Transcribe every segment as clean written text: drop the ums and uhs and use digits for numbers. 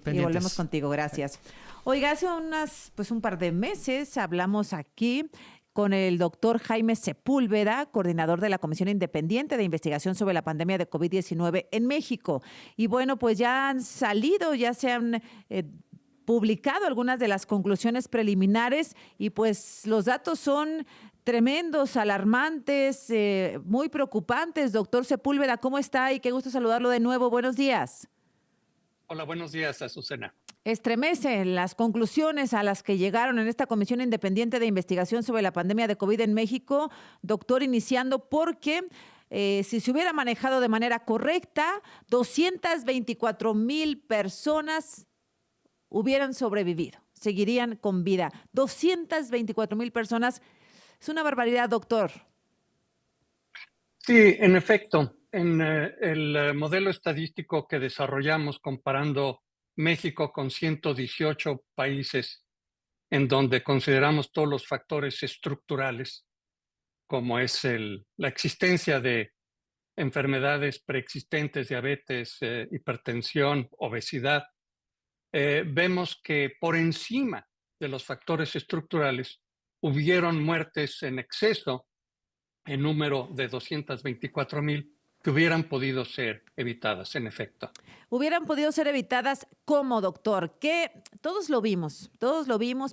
Y volvemos Pendientes. contigo, gracias. Oiga, hace un par de meses hablamos aquí con el doctor Jaime Sepúlveda, coordinador de la Comisión Independiente de Investigación sobre la Pandemia de COVID-19 en México. Y bueno, pues ya han salido, ya se han publicado algunas de las conclusiones preliminares y pues los datos son tremendos, alarmantes, muy preocupantes. Doctor Sepúlveda, ¿cómo está? Y qué gusto saludarlo de nuevo. Buenos días. Hola, buenos días, Azucena. Estremecen las conclusiones a las que llegaron en esta Comisión Independiente de Investigación sobre la Pandemia de COVID en México, doctor, iniciando porque si se hubiera manejado de manera correcta, 224,000 personas hubieran sobrevivido, seguirían con vida. 224,000 personas, es una barbaridad, doctor. Sí, en efecto, en el modelo estadístico que desarrollamos comparando México con 118 países en donde consideramos todos los factores estructurales, como es la existencia de enfermedades preexistentes, diabetes, hipertensión, obesidad, vemos que por encima de los factores estructurales hubieron muertes en exceso en número de 224,000 que hubieran podido ser evitadas, en efecto. Hubieran podido ser evitadas como, doctor, que todos lo vimos,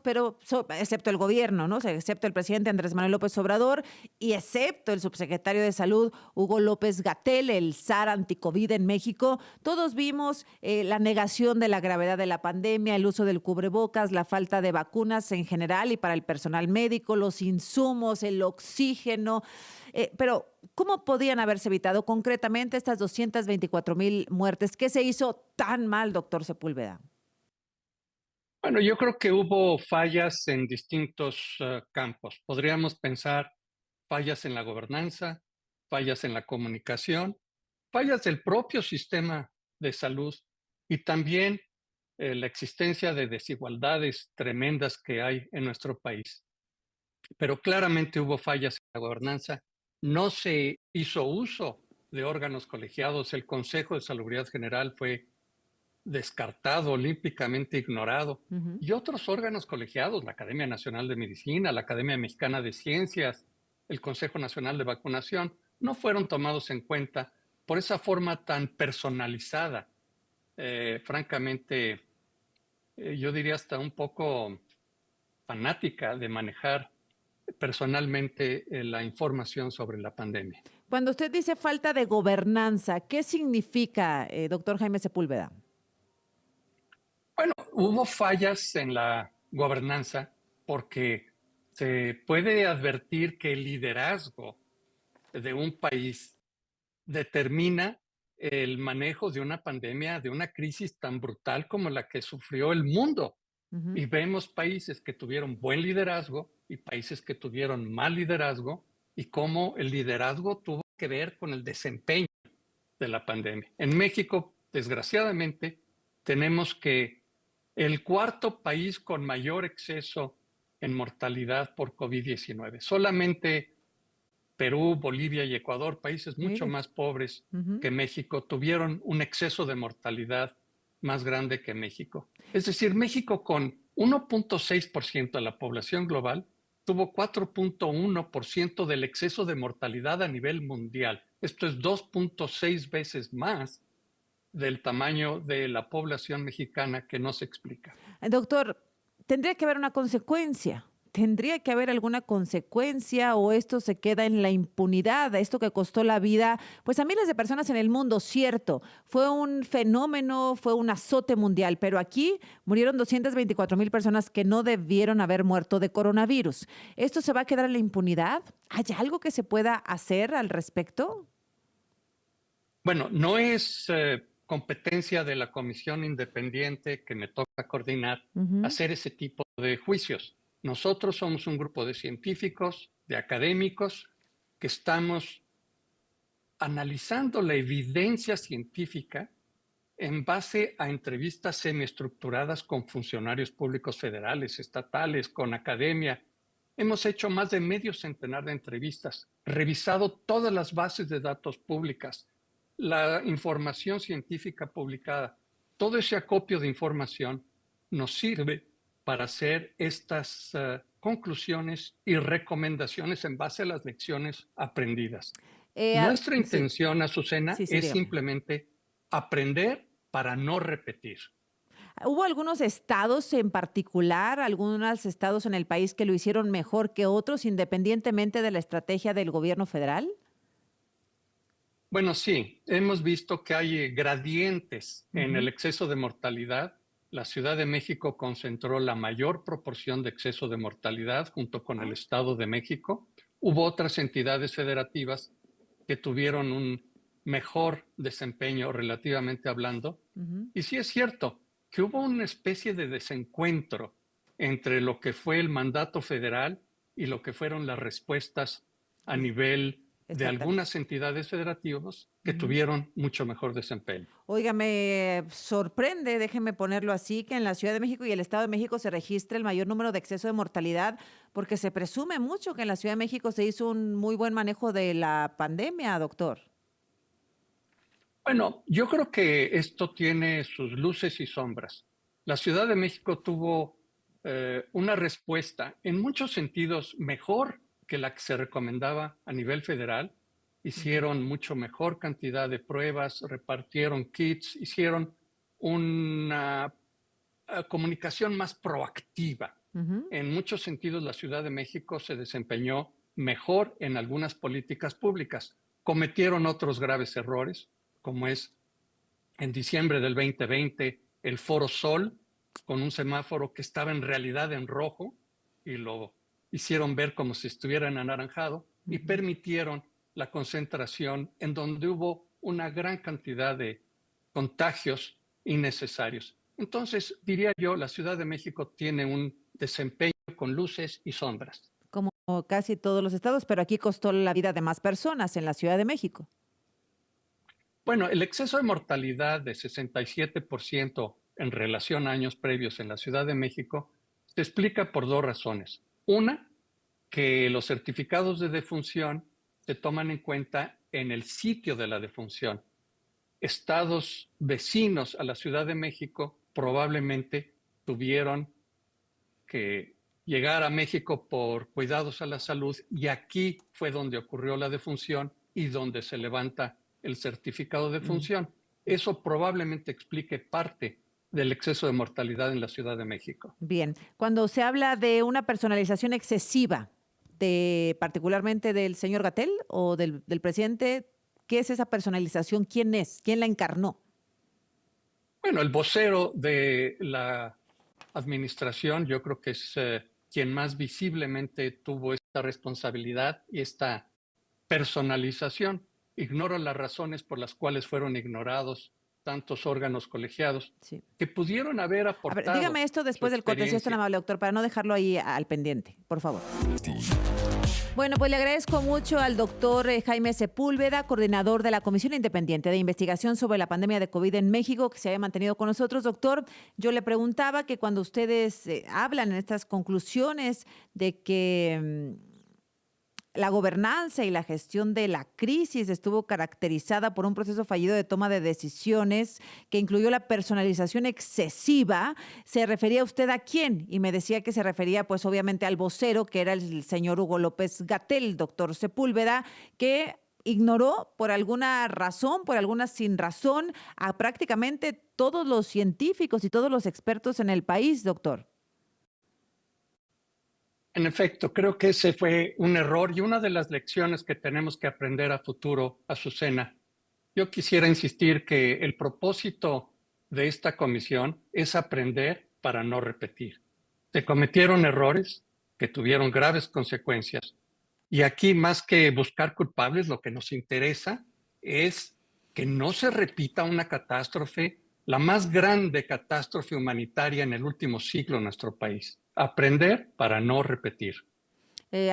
pero excepto el gobierno, ¿no? O sea, excepto el presidente Andrés Manuel López Obrador y excepto el subsecretario de Salud, Hugo López-Gatell, el zar anticovid en México, todos vimos la negación de la gravedad de la pandemia, el uso del cubrebocas, la falta de vacunas en general y para el personal médico, los insumos, el oxígeno, pero ¿cómo podían haberse evitado concretamente estas 224,000 muertes? ¿Qué se hizo tan mal, doctor Sepúlveda? Bueno, yo creo que hubo fallas en distintos campos. Podríamos pensar fallas en la gobernanza, fallas en la comunicación, fallas del propio sistema de salud y también la existencia de desigualdades tremendas que hay en nuestro país. Pero claramente hubo fallas en la gobernanza. No se hizo uso de órganos colegiados. El Consejo de Salubridad General fue descartado, olímpicamente ignorado. Ujú. Y otros órganos colegiados, la Academia Nacional de Medicina, la Academia Mexicana de Ciencias, el Consejo Nacional de Vacunación, no fueron tomados en cuenta por esa forma tan personalizada, francamente, yo diría hasta un poco fanática de manejar personalmente la información sobre la pandemia. Cuando usted dice falta de gobernanza, ¿qué significa, doctor Jaime Sepúlveda? Bueno, hubo fallas en la gobernanza porque se puede advertir que el liderazgo de un país determina el manejo de una pandemia, de una crisis tan brutal como la que sufrió el mundo. Ujú. Y vemos países que tuvieron buen liderazgo y países que tuvieron mal liderazgo y cómo el liderazgo tuvo que ver con el desempeño de la pandemia. En México, desgraciadamente, tenemos que el cuarto país con mayor exceso en mortalidad por COVID-19. Solamente Perú, Bolivia y Ecuador, países mucho Mire. más pobres Ujú. que México, tuvieron un exceso de mortalidad más grande que México. Es decir, México con 1.6% de la población global tuvo 4.1% del exceso de mortalidad a nivel mundial. Esto es 2.6 veces más del tamaño de la población mexicana que no se explica. Doctor, tendría que haber una consecuencia. ¿Tendría que haber alguna consecuencia o esto se queda en la impunidad? Esto que costó la vida, pues a miles de personas en el mundo, cierto, fue un fenómeno, fue un azote mundial, pero aquí murieron 224,000 personas que no debieron haber muerto de coronavirus. ¿Esto se va a quedar en la impunidad? ¿Hay algo que se pueda hacer al respecto? Bueno, no es competencia de la comisión independiente que me toca coordinar Ujú. hacer ese tipo de juicios. Nosotros somos un grupo de científicos, de académicos, que estamos analizando la evidencia científica en base a entrevistas semiestructuradas con funcionarios públicos federales, estatales, con academia. Hemos hecho más de medio centenar de entrevistas, revisado todas las bases de datos públicas, la información científica publicada todo ese acopio de información nos sirve para hacer estas conclusiones y recomendaciones en base a las lecciones aprendidas. Nuestra Sí, intención, Azucena, sí, es dígame. simplemente aprender para no repetir. ¿Hubo algunos estados en particular, algunos estados en el país que lo hicieron mejor que otros, independientemente de la estrategia del gobierno federal? Bueno, sí, hemos visto que hay gradientes en el Ujú. exceso de mortalidad. La Ciudad de México concentró la mayor proporción de exceso de mortalidad junto con el Ah, Estado de México. Hubo otras entidades federativas que tuvieron un mejor desempeño relativamente hablando. ujú. Y sí es cierto que hubo una especie de desencuentro entre lo que fue el mandato federal y lo que fueron las respuestas a Es nivel de estatal. algunas entidades federativas que Ujú. tuvieron mucho mejor desempeño. Oiga, me sorprende, déjeme ponerlo así, que en la Ciudad de México y el Estado de México se registre el mayor número de exceso de mortalidad, porque se presume mucho que en la Ciudad de México se hizo un muy buen manejo de la pandemia, doctor. Bueno, yo creo que esto tiene sus luces y sombras. La Ciudad de México tuvo una respuesta en muchos sentidos mejor que la que se recomendaba a nivel federal. Ujú, Hicieron mucho mejor cantidad de pruebas, repartieron kits, hicieron una comunicación más proactiva. ujú. En muchos sentidos, la Ciudad de México se desempeñó mejor en algunas políticas públicas. Cometieron otros graves errores, como es en diciembre del 2020 el Foro Sol, con un semáforo que estaba en realidad en rojo y lo hicieron ver como si estuviera en anaranjado y Ujú. permitieron la concentración en donde hubo una gran cantidad de contagios innecesarios. Entonces, diría yo, la Ciudad de México tiene un desempeño con luces y sombras. Como casi todos los estados, pero aquí costó la vida de más personas en la Ciudad de México. Bueno, el exceso de mortalidad de 67% en relación a años previos en la Ciudad de México se explica por dos razones. Una, que los certificados de defunción se toman en cuenta en el sitio de la defunción. Estados vecinos a la Ciudad de México probablemente tuvieron que llegar a México por cuidados a la salud y aquí fue donde ocurrió la defunción y donde se levanta el certificado de Mm. función. Eso probablemente explique parte del exceso de mortalidad en la Ciudad de México. Bien, cuando se habla de una personalización excesiva, de particularmente del señor Gatel o del presidente, ¿qué es esa personalización? ¿Quién es? ¿Quién la encarnó? Bueno, el vocero de la administración yo creo que es quien más visiblemente tuvo esta responsabilidad y esta personalización. Ignoro las razones por las cuales fueron ignorados tantos órganos colegiados Sí. que pudieron haber A ver, aportado dígame esto su después del corte, si es tan experiencia. amable, doctor, para no dejarlo ahí al pendiente, por favor. Bueno, pues le agradezco mucho al doctor Jaime Sepúlveda, coordinador de la Comisión Independiente de Investigación sobre la Pandemia de COVID en México, que se haya mantenido con nosotros. Doctor, yo le preguntaba que cuando ustedes hablan en estas conclusiones de que la gobernanza y la gestión de la crisis estuvo caracterizada por un proceso fallido de toma de decisiones que incluyó la personalización excesiva. ¿Se refería usted a quién? Y me decía que se refería, pues obviamente al vocero, que era el señor Hugo López Gatell, doctor Sepúlveda, que ignoró por alguna razón, por alguna sin razón, a prácticamente todos los científicos y todos los expertos en el país, doctor. En efecto, creo que ese fue un error y una de las lecciones que tenemos que aprender a futuro, Azucena. Yo quisiera insistir que el propósito de esta comisión es aprender para no repetir. Se cometieron errores que tuvieron graves consecuencias y aquí más que buscar culpables, lo que nos interesa es que no se repita una catástrofe, la más grande catástrofe humanitaria en el último siglo en nuestro país. Aprender para no repetir.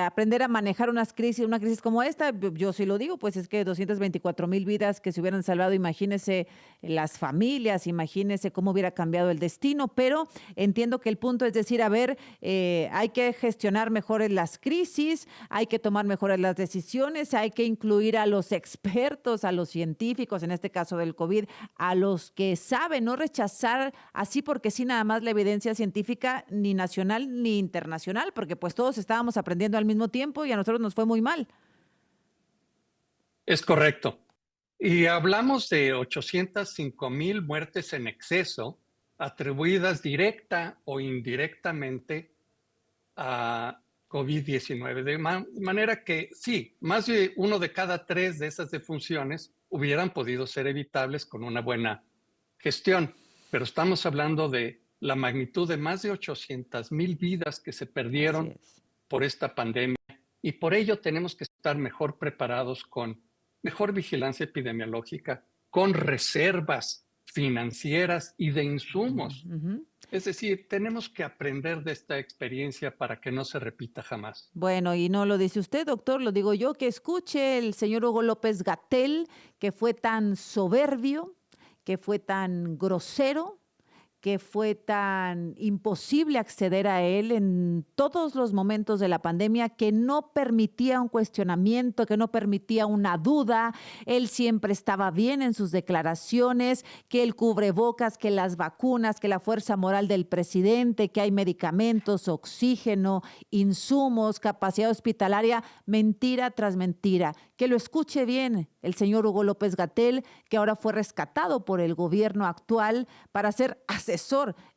aprender a manejar una crisis como esta. Yo sí lo digo, pues es que 224,000 vidas que se hubieran salvado, imagínese las familias, imagínese cómo hubiera cambiado el destino, pero entiendo que el punto es decir, a ver, hay que gestionar mejor las crisis, hay que tomar mejores las decisiones, hay que incluir a los expertos, a los científicos, en este caso del COVID, a los que saben, no rechazar así porque sí nada más la evidencia científica ni nacional ni internacional, porque pues todos estábamos aprendiendo al mismo tiempo y a nosotros nos fue muy mal. Es correcto. Y hablamos de 805,000 muertes en exceso atribuidas directa o indirectamente a COVID-19. De manera que sí, más de 1 de cada 3 de esas defunciones hubieran podido ser evitables con una buena gestión, pero estamos hablando de la magnitud de más de 800,000 vidas que se Así perdieron es. por esta pandemia y por ello tenemos que estar mejor preparados con mejor vigilancia epidemiológica, con reservas financieras y de insumos. Ujú. Es decir, tenemos que aprender de esta experiencia para que no se repita jamás. Bueno, y no lo dice usted, doctor, lo digo yo, que escuche el señor Hugo López Gatell, que fue tan soberbio, que fue tan grosero, que fue tan imposible acceder a él en todos los momentos de la pandemia, que no permitía un cuestionamiento, que no permitía una duda. Él siempre estaba bien en sus declaraciones, que el cubrebocas, que las vacunas, que la fuerza moral del presidente, que hay medicamentos, oxígeno, insumos, capacidad hospitalaria, mentira tras mentira. Que lo escuche bien el señor Hugo López Gatell, que ahora fue rescatado por el gobierno actual para ser asesor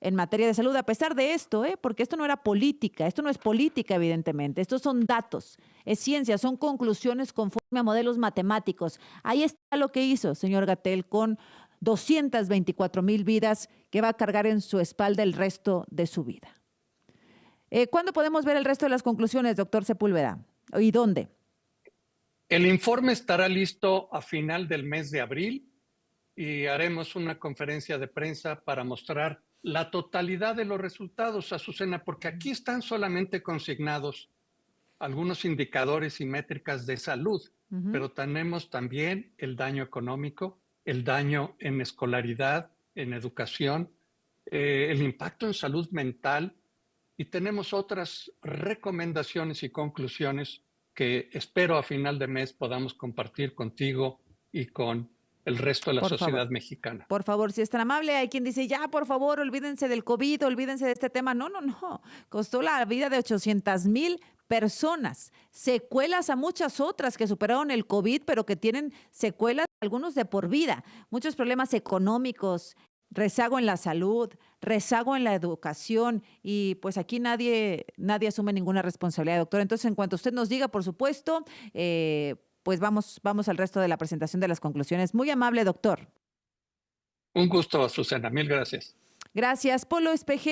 en materia de salud, a pesar de esto, porque esto no era política, esto no es política, evidentemente, estos son datos, es ciencia, son conclusiones conforme a modelos matemáticos. Ahí está lo que hizo, señor Gatell, con 224,000 vidas que va a cargar en su espalda el resto de su vida. ¿Cuándo podemos ver el resto de las conclusiones, doctor Sepúlveda? ¿Y dónde? El informe estará listo a final del mes de abril y haremos una conferencia de prensa para mostrar la totalidad de los resultados, Azucena, porque aquí están solamente consignados algunos indicadores y métricas de salud, pero tenemos también el daño económico, el daño en escolaridad, en educación, el impacto en salud mental y tenemos otras recomendaciones y conclusiones que espero a final de mes podamos compartir contigo y con el resto de la Por favor. sociedad mexicana. Por favor, si es tan amable, hay quien dice, ya, por favor, olvídense del COVID, olvídense de este tema. No, no, no. Costó la vida de 800,000 personas, secuelas a muchas otras que superaron el COVID, pero que tienen secuelas, algunos de por vida, muchos problemas económicos, rezago en la salud, rezago en la educación y pues aquí nadie asume ninguna responsabilidad, doctor. Entonces, en cuanto usted nos diga, por supuesto, pues vamos al resto de la presentación de las conclusiones. Muy amable, doctor. Un gusto, Azucena. Mil gracias. Gracias, Polo Espejel.